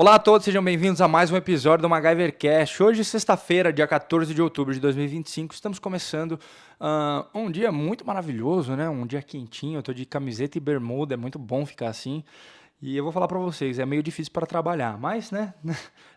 Olá a todos, sejam bem-vindos a mais um episódio do MacGyverCast. Hoje, sexta-feira, dia 14 de outubro de 2025, estamos começando um dia muito maravilhoso, né? Um dia quentinho, eu tô de camiseta e bermuda, é muito bom ficar assim. E eu vou falar pra vocês, é meio difícil para trabalhar, mas, né,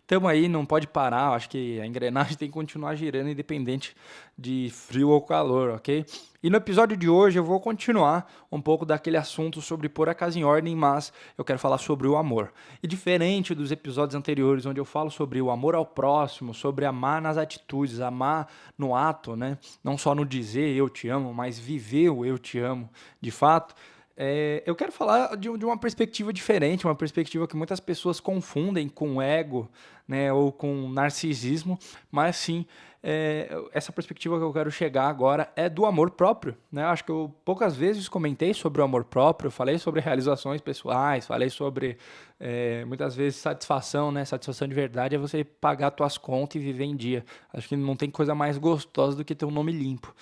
tamo aí, não pode parar, acho que a engrenagem tem que continuar girando independente de frio ou calor, ok? E no episódio de hoje eu vou continuar um pouco daquele assunto sobre pôr a casa em ordem, mas eu quero falar sobre o amor. E diferente dos episódios anteriores, onde eu falo sobre o amor ao próximo, sobre amar nas atitudes, amar no ato, né? Não só no dizer eu te amo, mas viver o eu te amo de fato. Eu quero falar de uma perspectiva diferente, uma perspectiva que muitas pessoas confundem com ego, né, ou com narcisismo, mas sim, essa perspectiva que eu quero chegar agora é do amor próprio, né? Acho que eu poucas vezes comentei sobre o amor próprio, falei sobre realizações pessoais, falei sobre muitas vezes satisfação, né? Satisfação de verdade é você pagar suas contas e viver em dia. Acho que não tem coisa mais gostosa do que ter um nome limpo.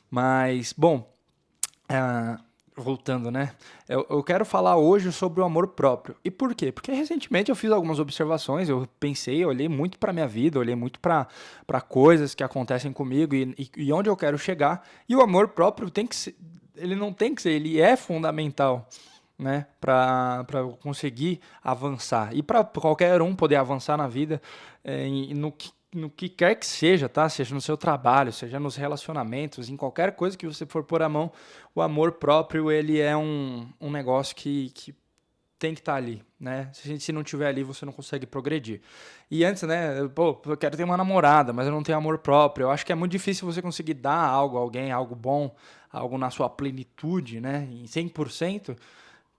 Mas, bom. Ah, voltando, né? Eu quero falar hoje sobre o amor próprio. E por quê? Porque recentemente eu fiz algumas observações, eu pensei, eu olhei muito para minha vida, eu olhei muito para coisas que acontecem comigo e onde eu quero chegar. E o amor próprio tem que ser, ele não tem que ser, ele é fundamental, né, para eu conseguir avançar e para qualquer um poder avançar na vida, no que quer que seja, tá? Seja no seu trabalho, seja nos relacionamentos, em qualquer coisa que você for pôr a mão, o amor próprio ele é um negócio que tem que estar ali, né? Se não tiver ali, você não consegue progredir. E antes, né? Pô, eu quero ter uma namorada, mas eu não tenho amor próprio. Eu acho que é muito difícil você conseguir dar algo a alguém, algo bom, algo na sua plenitude, né? Em 100%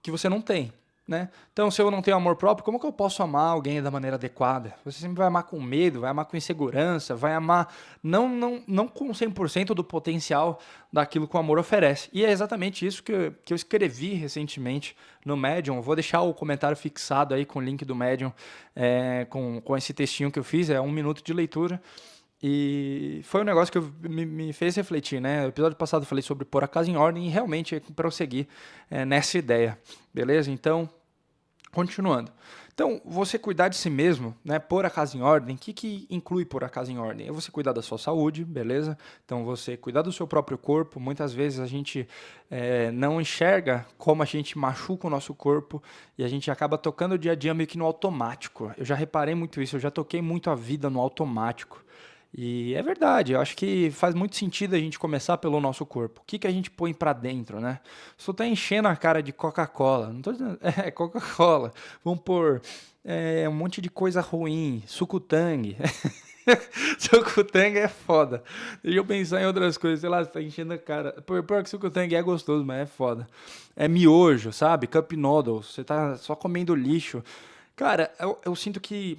que você não tem, né? Então, se eu não tenho amor próprio, como que eu posso amar alguém da maneira adequada? Você sempre vai amar com medo, vai amar com insegurança, vai amar não com 100% do potencial daquilo que o amor oferece. E é exatamente isso que eu escrevi recentemente no Medium. Eu vou deixar o comentário fixado aí com o link do Medium, com esse textinho que eu fiz, é 1 minuto de leitura. E foi um negócio que me fez refletir, né? No episódio passado eu falei sobre pôr a casa em ordem e realmente prosseguir nessa ideia, beleza? Então, continuando. Então, você cuidar de si mesmo, né? Pôr a casa em ordem, o que inclui pôr a casa em ordem? É você cuidar da sua saúde, beleza? Então, você cuidar do seu próprio corpo. Muitas vezes a gente não enxerga como a gente machuca o nosso corpo e a gente acaba tocando o dia a dia meio que no automático. Eu já reparei muito isso, eu já toquei muito a vida no automático. E é verdade, eu acho que faz muito sentido a gente começar pelo nosso corpo. O que a gente põe pra dentro, né? Só tá enchendo a cara de Coca-Cola. Não tô dizendo, é Coca-Cola. Vamos pôr um monte de coisa ruim, suco-tangue. Suco-tangue é foda. Deixa eu pensar em outras coisas, sei lá, você tá enchendo a cara. Pior que suco-tangue é gostoso, mas é foda. É miojo, sabe? Cup noodles, você tá só comendo lixo. Cara, eu sinto que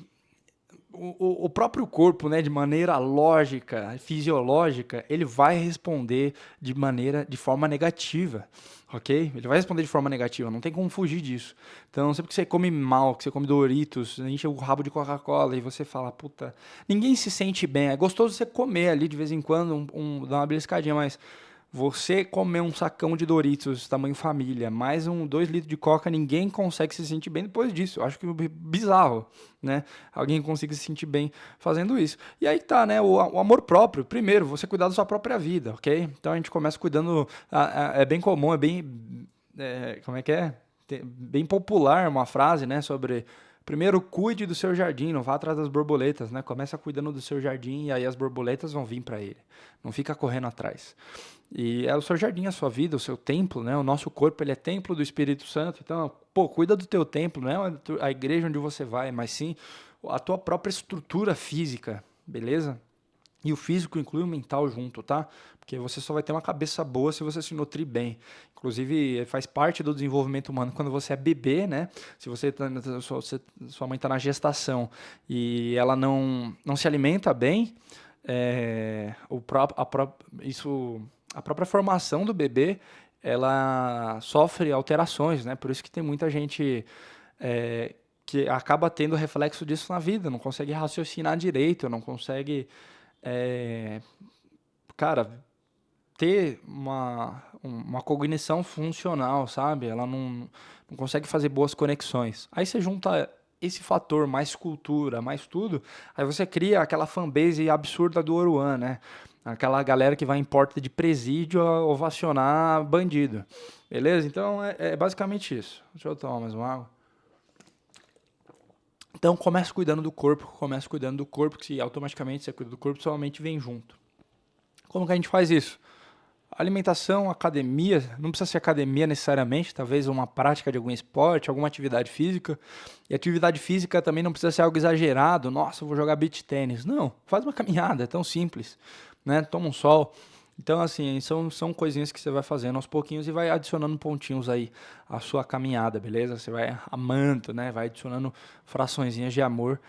o próprio corpo, né, de maneira lógica, fisiológica, ele vai responder de forma negativa, ok? Ele vai responder de forma negativa, não tem como fugir disso. Então, sempre que você come mal, que você come Doritos, enche o rabo de Coca-Cola e você fala, puta, ninguém se sente bem. É gostoso você comer ali de vez em quando, dar uma beliscadinha, mas você comer um sacão de Doritos, tamanho família, mais 2 litros de Coca, ninguém consegue se sentir bem depois disso. Eu acho que é bizarro, né? Alguém consiga se sentir bem fazendo isso. E aí tá, né? O amor próprio. Primeiro, você cuidar da sua própria vida, ok? Então a gente começa cuidando. É bem comum, é bem. Como é que é? Bem popular uma frase, né? Sobre. Primeiro, cuide do seu jardim, não vá atrás das borboletas, né? Começa cuidando do seu jardim e aí as borboletas vão vir para ele. Não fica correndo atrás. E é o seu jardim, a sua vida, o seu templo, né? O nosso corpo, ele é templo do Espírito Santo. Então, pô, cuida do teu templo, não é a igreja onde você vai, mas sim a tua própria estrutura física, beleza? E o físico inclui o mental junto, tá? Porque você só vai ter uma cabeça boa se você se nutrir bem. Inclusive, faz parte do desenvolvimento humano quando você é bebê, né? Se você, sua mãe está na gestação e ela não se alimenta bem, isso, a própria formação do bebê, ela sofre alterações, né? Por isso que tem muita gente que acaba tendo reflexo disso na vida, não consegue raciocinar direito, não consegue é, cara, ter uma cognição funcional, sabe? Ela não consegue fazer boas conexões. Aí você junta esse fator, mais cultura, mais tudo, aí você cria aquela fanbase absurda do Oruan, né? Aquela galera que vai em porta de presídio a ovacionar bandido. Beleza? Então é basicamente isso. Deixa eu tomar mais uma água. Então começa cuidando do corpo, que se automaticamente você cuida do corpo, sua mente vem junto. Como que a gente faz isso? Alimentação, academia, não precisa ser academia necessariamente, talvez uma prática de algum esporte, alguma atividade física. E atividade física também não precisa ser algo exagerado, nossa, eu vou jogar beach tênis. Não, faz uma caminhada, é tão simples, né? Toma um sol. Então, assim, são coisinhas que você vai fazendo aos pouquinhos e vai adicionando pontinhos aí à sua caminhada, beleza? Você vai amando, né? Vai adicionando fraçõezinhas de amor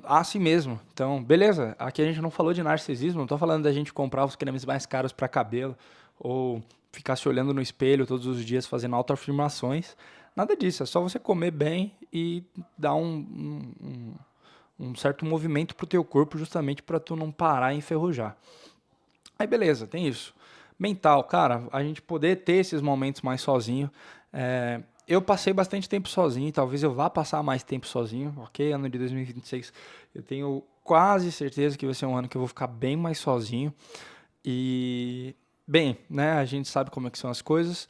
a si mesmo. Então, beleza, aqui a gente não falou de narcisismo, não tô falando da gente comprar os cremes mais caros para cabelo ou ficar se olhando no espelho todos os dias fazendo autoafirmações. Nada disso, é só você comer bem e dar um certo movimento pro teu corpo justamente para tu não parar e enferrujar. Aí beleza, tem isso. Mental, cara, a gente poder ter esses momentos mais sozinho. Eu passei bastante tempo sozinho, talvez eu vá passar mais tempo sozinho, ok? Ano de 2026, eu tenho quase certeza que vai ser um ano que eu vou ficar bem mais sozinho. E, bem, né, a gente sabe como é que são as coisas.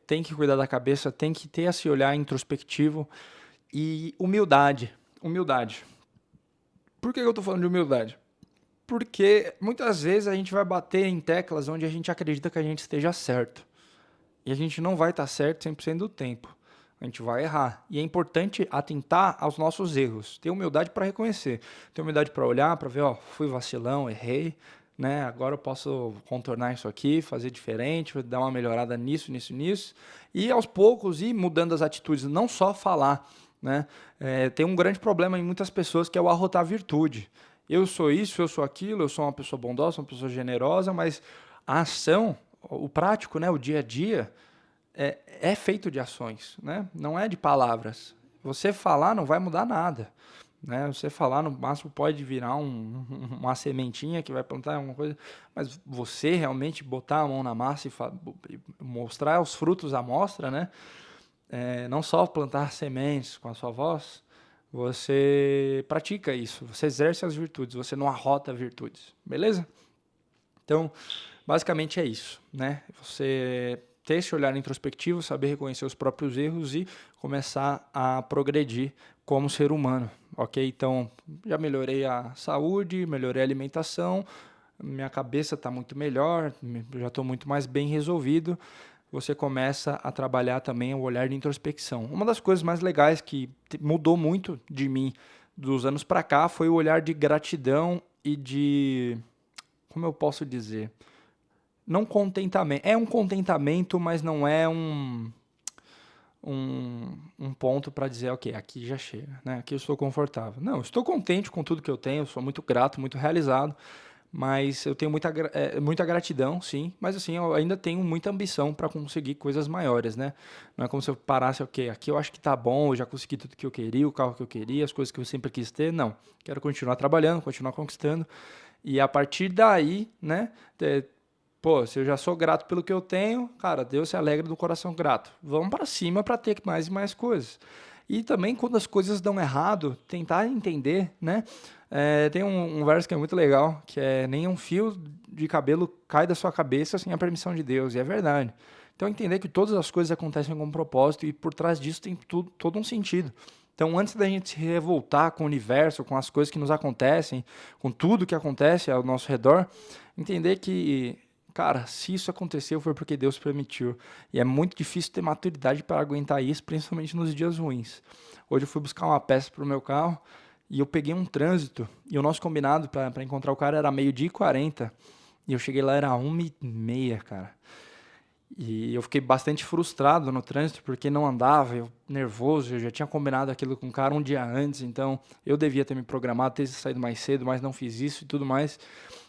Tem que cuidar da cabeça, tem que ter esse olhar introspectivo e humildade. Humildade. Por que eu tô falando de humildade? Porque muitas vezes a gente vai bater em teclas onde a gente acredita que a gente esteja certo. E a gente não vai estar certo 100% do tempo. A gente vai errar. E é importante atentar aos nossos erros. Ter humildade para reconhecer. Ter humildade para olhar, para ver, ó, fui vacilão, errei, né? Agora eu posso contornar isso aqui, fazer diferente, dar uma melhorada nisso, nisso, nisso. E aos poucos ir mudando as atitudes, não só falar, né? Tem um grande problema em muitas pessoas que é o arrotar virtude. Eu sou isso, eu sou aquilo, eu sou uma pessoa bondosa, uma pessoa generosa, mas a ação, o prático, né, o dia a dia, é feito de ações, né? Não é de palavras. Você falar não vai mudar nada, né? Você falar no máximo pode virar uma sementinha que vai plantar alguma coisa, mas você realmente botar a mão na massa e mostrar os frutos à mostra, né? Não só plantar sementes com a sua voz, você pratica isso, você exerce as virtudes, você não arrota virtudes, beleza? Então, basicamente é isso, né? Você ter esse olhar introspectivo, saber reconhecer os próprios erros e começar a progredir como ser humano, ok? Então, já melhorei a saúde, melhorei a alimentação, minha cabeça está muito melhor, já estou muito mais bem resolvido. Você começa a trabalhar também o olhar de introspecção. Uma das coisas mais legais que mudou muito de mim dos anos para cá foi o olhar de gratidão e de, como eu posso dizer, não contentamento. É um contentamento, mas não é um ponto para dizer, ok, aqui já chega, né? Aqui eu estou confortável. Não, eu estou contente com tudo que eu tenho, sou muito grato, muito realizado, mas eu tenho muita gratidão, sim, mas assim, eu ainda tenho muita ambição para conseguir coisas maiores, né? Não é como se eu parasse, ok, aqui eu acho que tá bom, eu já consegui tudo que eu queria, o carro que eu queria, as coisas que eu sempre quis ter, não. Quero continuar trabalhando, continuar conquistando, e a partir daí, né, pô, se eu já sou grato pelo que eu tenho, cara, Deus se alegra do coração grato. Vamos para cima para ter mais e mais coisas. E também quando as coisas dão errado, tentar entender, né? Tem um verso que é muito legal, que é nenhum fio de cabelo cai da sua cabeça sem a permissão de Deus, e é verdade. Então entender que todas as coisas acontecem com um propósito e por trás disso tem todo um sentido. Então antes da gente se revoltar com o universo, com as coisas que nos acontecem, com tudo que acontece ao nosso redor, entender que, cara, se isso aconteceu foi porque Deus permitiu. E é muito difícil ter maturidade para aguentar isso, principalmente nos dias ruins. Hoje eu fui buscar uma peça para o meu carro e eu peguei um trânsito. E o nosso combinado para encontrar o cara era 12h40. E eu cheguei lá, era 1h30, cara. E eu fiquei bastante frustrado no trânsito porque não andava, eu nervoso, eu já tinha combinado aquilo com o cara um dia antes, então eu devia ter me programado, ter saído mais cedo, mas não fiz isso e tudo mais.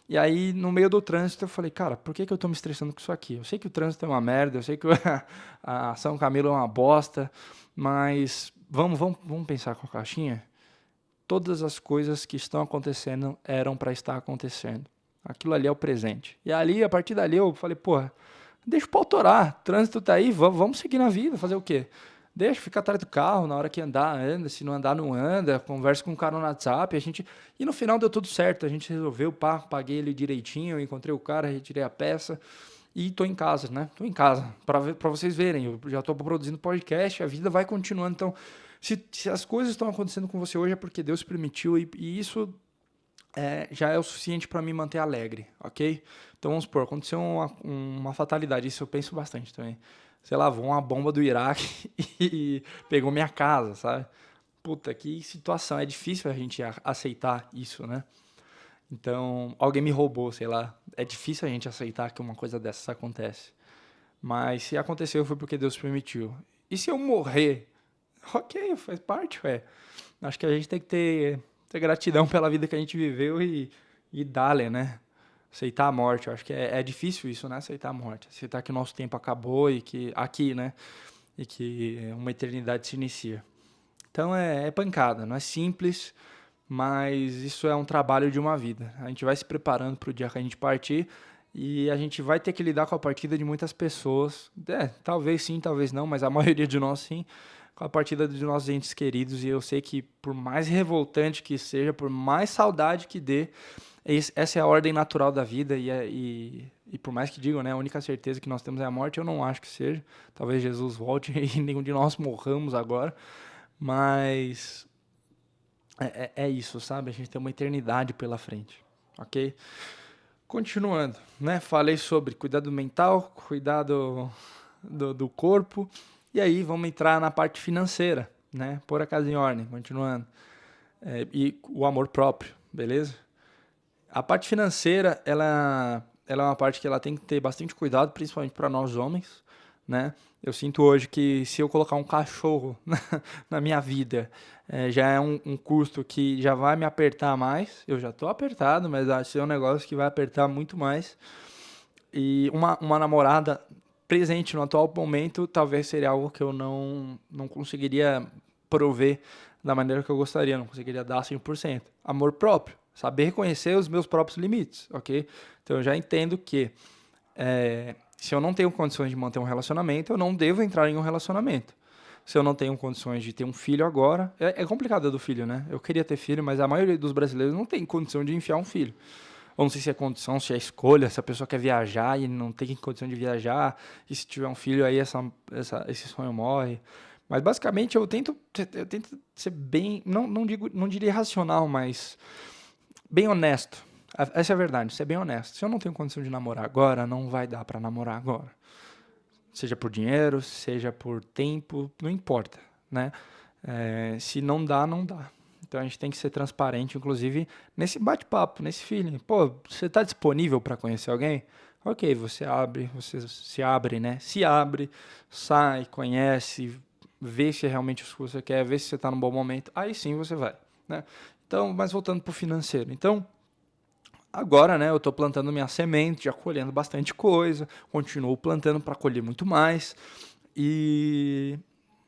E aí, no meio do trânsito, eu falei, cara, por que eu tô me estressando com isso aqui? Eu sei que o trânsito é uma merda, eu sei que a São Camilo é uma bosta, mas vamos pensar com a caixinha? Todas as coisas que estão acontecendo eram para estar acontecendo. Aquilo ali é o presente. E ali, a partir dali, eu falei, porra, deixa o pau torar, o trânsito tá aí, vamos seguir na vida, fazer o quê? deixa, fica atrás do carro, na hora que andar, anda, se não andar, não anda, conversa com o cara no WhatsApp, e no final deu tudo certo, a gente resolveu, pá, paguei ele direitinho, encontrei o cara, retirei a peça, e tô em casa, né? Tô em casa, para vocês verem, eu já tô produzindo podcast, a vida vai continuando, então, se as coisas estão acontecendo com você hoje é porque Deus permitiu, e isso já é o suficiente para me manter alegre, ok? Então vamos supor, aconteceu uma fatalidade, isso eu penso bastante também. Sei lá, voou uma bomba do Iraque e pegou minha casa, sabe? Puta, que situação, é difícil a gente aceitar isso, né? Então, alguém me roubou, sei lá. É difícil a gente aceitar que uma coisa dessas acontece. Mas se aconteceu foi porque Deus permitiu. E se eu morrer? Ok, faz parte, ué. Acho que a gente tem que ter gratidão pela vida que a gente viveu e dá-lhe, né? Aceitar a morte. Eu acho que é difícil isso, né? Aceitar a morte. Aceitar que o nosso tempo acabou e que aqui, né? E que uma eternidade se inicia. Então é pancada, não é simples, mas isso é um trabalho de uma vida. A gente vai se preparando para o dia que a gente partir e a gente vai ter que lidar com a partida de muitas pessoas. Talvez sim, talvez não, mas a maioria de nós sim, com a partida de nossos entes queridos. E eu sei que por mais revoltante que seja, por mais saudade que dê, essa é a ordem natural da vida e por mais que digam, né, a única certeza que nós temos é a morte, eu não acho que seja. Talvez Jesus volte e nenhum de nós morramos agora, mas é isso, sabe? A gente tem uma eternidade pela frente, ok? Continuando, né? Falei sobre cuidado mental, cuidado do corpo, e aí vamos entrar na parte financeira, né? Pôr a casa em ordem, continuando. E o amor próprio, beleza? A parte financeira, ela é uma parte que ela tem que ter bastante cuidado, principalmente para nós homens, né? Eu sinto hoje que se eu colocar um cachorro na minha vida, já é um custo que já vai me apertar mais. Eu já estou apertado, mas acho que é um negócio que vai apertar muito mais. E uma namorada presente no atual momento talvez seria algo que eu não conseguiria prover da maneira que eu gostaria, não conseguiria dar 100%. Amor próprio, saber reconhecer os meus próprios limites, ok? Então eu já entendo que se eu não tenho condições de manter um relacionamento, eu não devo entrar em um relacionamento. Se eu não tenho condições de ter um filho agora, é complicado do filho, né? Eu queria ter filho, mas a maioria dos brasileiros não tem condição de enfiar um filho. Ou não sei se é condição, se é escolha, se a pessoa quer viajar e não tem condição de viajar, e se tiver um filho aí esse sonho morre. Mas basicamente eu tento ser bem, não diria racional, mas bem honesto. Essa é a verdade, ser bem honesto. Se eu não tenho condição de namorar agora, não vai dar pra namorar agora. Seja por dinheiro, seja por tempo, não importa, né? Se não dá, não dá. Então a gente tem que ser transparente, inclusive nesse bate-papo, nesse feeling. Pô, você está disponível para conhecer alguém? Ok, você se abre, né? Se abre, sai, conhece, vê se é realmente o que você quer, vê se você está num bom momento. Aí sim você vai, né? Então, mas voltando para o financeiro. Então, agora, né, eu estou plantando minha semente, já colhendo bastante coisa, continuo plantando para colher muito mais. E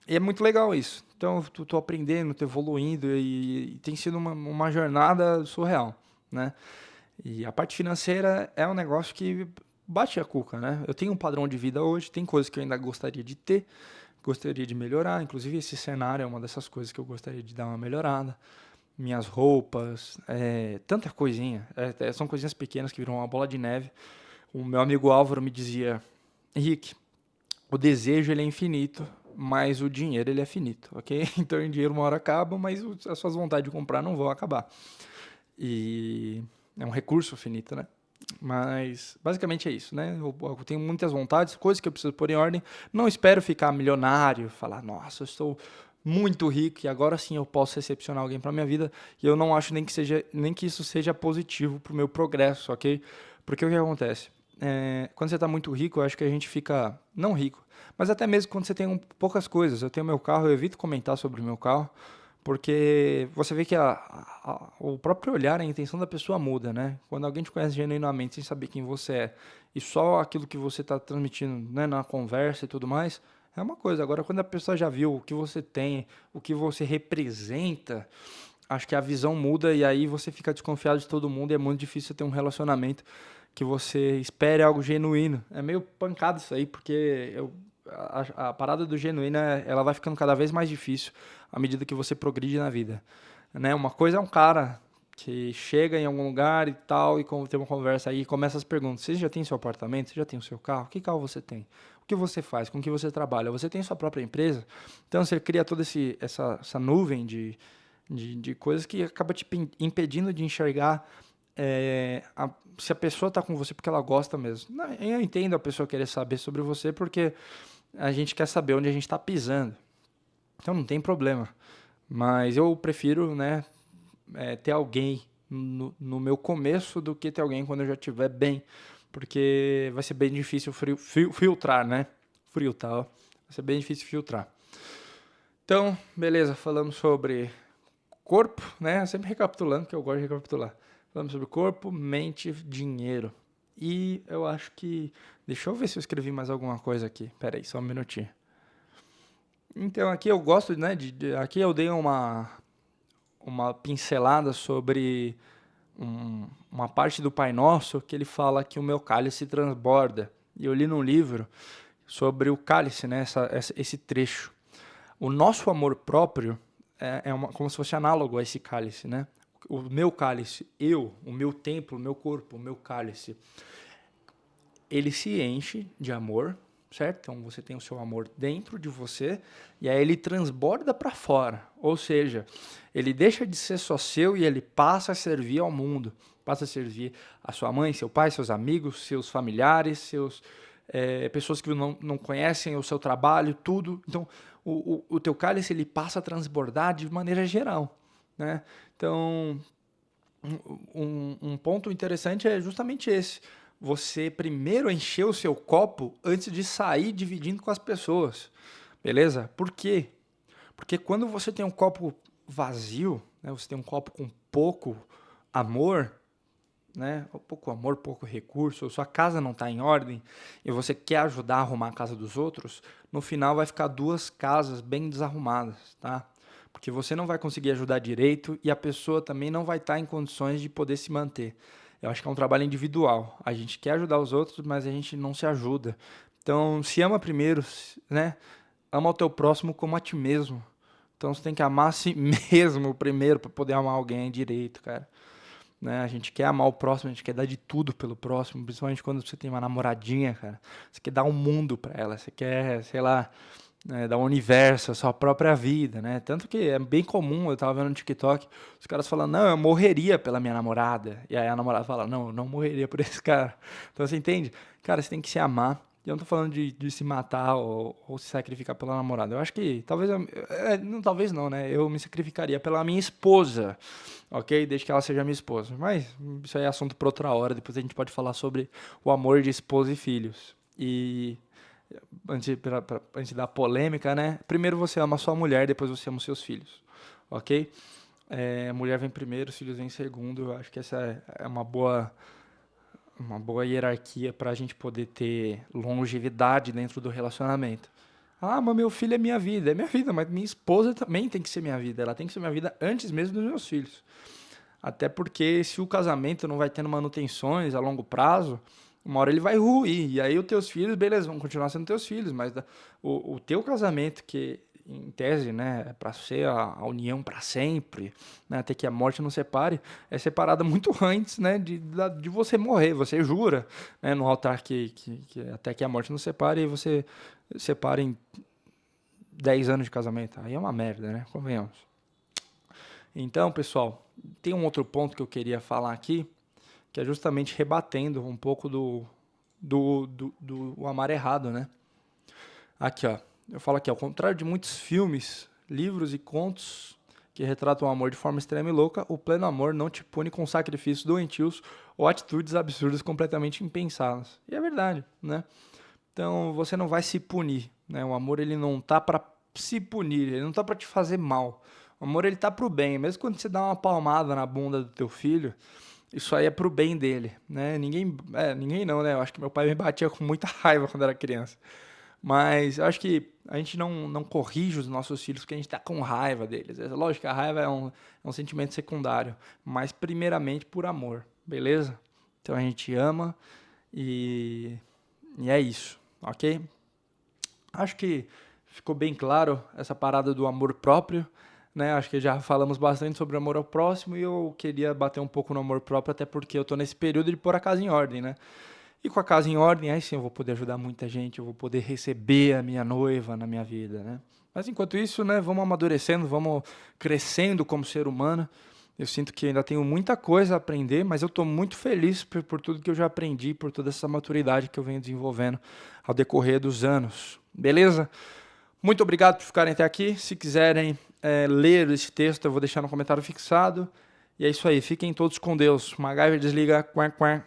é muito legal isso. Então, eu tô aprendendo, tô evoluindo e tem sido uma jornada surreal, né? E a parte financeira é um negócio que bate a cuca, né? Eu tenho um padrão de vida hoje, tem coisas que eu ainda gostaria de ter, gostaria de melhorar. Inclusive, esse cenário é uma dessas coisas que eu gostaria de dar uma melhorada. Minhas roupas, tanta coisinha. São coisinhas pequenas que viram uma bola de neve. O meu amigo Álvaro me dizia, Henrique, o desejo ele é infinito, mas o dinheiro ele é finito, ok? Então o dinheiro uma hora acaba, mas as suas vontades de comprar não vão acabar. E é um recurso finito, né? Mas basicamente é isso, né? Eu tenho muitas vontades, coisas que eu preciso pôr em ordem. Não espero ficar milionário, falar, nossa, eu estou muito rico e agora sim eu posso recepcionar alguém para minha vida. E eu não acho nem que isso seja positivo para o meu progresso, ok? Porque o que acontece? Quando você está muito rico, eu acho que a gente fica não rico, mas até mesmo quando você tem poucas coisas. Eu tenho meu carro, eu evito comentar sobre o meu carro, porque você vê que o próprio olhar, a intenção da pessoa muda, né? Quando alguém te conhece genuinamente, sem saber quem você é, e só aquilo que você está transmitindo, né, na conversa e tudo mais, é uma coisa. Agora, quando a pessoa já viu o que você tem, o que você representa, acho que a visão muda e aí você fica desconfiado de todo mundo e é muito difícil ter um relacionamento que você espere algo genuíno. É meio pancado isso aí, porque a parada do genuíno, ela vai ficando cada vez mais difícil à medida que você progride na vida, né? Uma coisa é um cara que chega em algum lugar e tal, e tem uma conversa aí, e começa as perguntas. Você já tem seu apartamento? Você já tem o seu carro? Que carro você tem? O que você faz? Com que você trabalha? Você tem sua própria empresa? Então você cria toda essa nuvem de coisas que acaba te impedindo de enxergar se a pessoa está com você porque ela gosta mesmo. Não, eu entendo a pessoa querer saber sobre você porque a gente quer saber onde a gente está pisando. Então não tem problema. Mas eu prefiro, né, ter alguém no meu começo do que ter alguém quando eu já estiver bem. Porque vai ser bem difícil filtrar, né? Filtrar, ó. Vai ser bem difícil filtrar. Então, beleza, falamos sobre corpo, né? Sempre recapitulando, que eu gosto de recapitular. Falamos sobre corpo, mente, dinheiro. E eu acho que... Deixa eu ver se eu escrevi mais alguma coisa aqui. Pera aí, só um minutinho. Então, aqui eu gosto, né? Aqui eu dei uma pincelada sobre uma parte do Pai Nosso que ele fala que o meu cálice transborda. E eu li num livro sobre o cálice, né? Esse trecho. O nosso amor próprio como se fosse análogo a esse cálice, né? O meu cálice, o meu templo, o meu corpo, o meu cálice, ele se enche de amor, certo? Então você tem o seu amor dentro de você e aí ele transborda para fora. Ou seja, ele deixa de ser só seu e ele passa a servir ao mundo. Passa a servir a sua mãe, seu pai, seus amigos, seus familiares, pessoas que não conhecem o seu trabalho, tudo. Então, o teu cálice ele passa a transbordar de maneira geral, né? Então, um ponto interessante é justamente esse. Você primeiro encher o seu copo antes de sair dividindo com as pessoas, beleza? Por quê? Porque quando você tem um copo vazio, né, você tem um copo com pouco amor, né, pouco amor, pouco recurso, sua casa não está em ordem e você quer ajudar a arrumar a casa dos outros, no final vai ficar duas casas bem desarrumadas, tá? Porque você não vai conseguir ajudar direito e a pessoa também não vai estar em condições de poder se manter. Eu acho que é um trabalho individual. A gente quer ajudar os outros, mas a gente não se ajuda. Então, se ama primeiro, né? Ama o teu próximo como a ti mesmo. Então, você tem que amar a si mesmo primeiro para poder amar alguém direito, cara. Né? A gente quer amar o próximo, a gente quer dar de tudo pelo próximo, principalmente quando você tem uma namoradinha, cara. Você quer dar um mundo pra ela, você quer, sei lá, dar um universo, a sua própria vida, né? Tanto que é bem comum, eu tava vendo no TikTok, os caras falando, não, eu morreria pela minha namorada. E aí a namorada fala, não, eu não morreria por esse cara. Então você entende? Cara, você tem que se amar. E eu não tô falando de se matar ou se sacrificar pela namorada. Eu acho que talvez, talvez não, né? Eu me sacrificaria pela minha esposa, ok? Desde que ela seja minha esposa. Mas isso aí é assunto para outra hora. Depois a gente pode falar sobre o amor de esposa e filhos. E antes da polêmica, né? Primeiro você ama a sua mulher, depois você ama os seus filhos, ok? A mulher vem primeiro, os filhos vêm segundo. Eu acho que essa é uma boa hierarquia para a gente poder ter longevidade dentro do relacionamento. Ah, mas meu filho é minha vida. É minha vida, mas minha esposa também tem que ser minha vida. Ela tem que ser minha vida antes mesmo dos meus filhos. Até porque se o casamento não vai tendo manutenções a longo prazo, uma hora ele vai ruir. E aí os teus filhos, beleza, vão continuar sendo teus filhos, mas o teu casamento, que em tese, né, é para ser a união para sempre, né, até que a morte nos separe, é separada muito antes, né, de você morrer. Você jura, né, no altar que até que a morte nos separe e você separa em 10 anos de casamento. Aí é uma merda, né? Convenhamos. Então, pessoal, tem um outro ponto que eu queria falar aqui, que é justamente rebatendo um pouco do amar errado, né? Aqui, ó. Eu falo aqui, ao contrário de muitos filmes, livros e contos que retratam o amor de forma extrema e louca, o pleno amor não te pune com sacrifícios doentios ou atitudes absurdas completamente impensadas. E é verdade, né? Então, você não vai se punir, né? O amor, ele não tá para se punir, ele não tá para te fazer mal. O amor, ele tá pro bem. Mesmo quando você dá uma palmada na bunda do teu filho, isso aí é pro bem dele, né? Ninguém não, né? Eu acho que meu pai me batia com muita raiva quando era criança. Mas eu acho que a gente não corrige os nossos filhos porque a gente tá com raiva deles. É lógico que a raiva é um sentimento secundário, mas primeiramente por amor, beleza? Então a gente ama e é isso, ok? Acho que ficou bem claro essa parada do amor próprio, né? Acho que já falamos bastante sobre o amor ao próximo e eu queria bater um pouco no amor próprio, até porque eu tô nesse período de pôr a casa em ordem, né? E com a casa em ordem, aí sim eu vou poder ajudar muita gente, eu vou poder receber a minha noiva na minha vida, né? Mas enquanto isso, né, vamos amadurecendo, vamos crescendo como ser humano. Eu sinto que ainda tenho muita coisa a aprender, mas eu estou muito feliz por tudo que eu já aprendi, por toda essa maturidade que eu venho desenvolvendo ao decorrer dos anos. Beleza? Muito obrigado por ficarem até aqui. Se quiserem ler esse texto, eu vou deixar no comentário fixado. E é isso aí. Fiquem todos com Deus. MacGyver desliga. Quack, quack.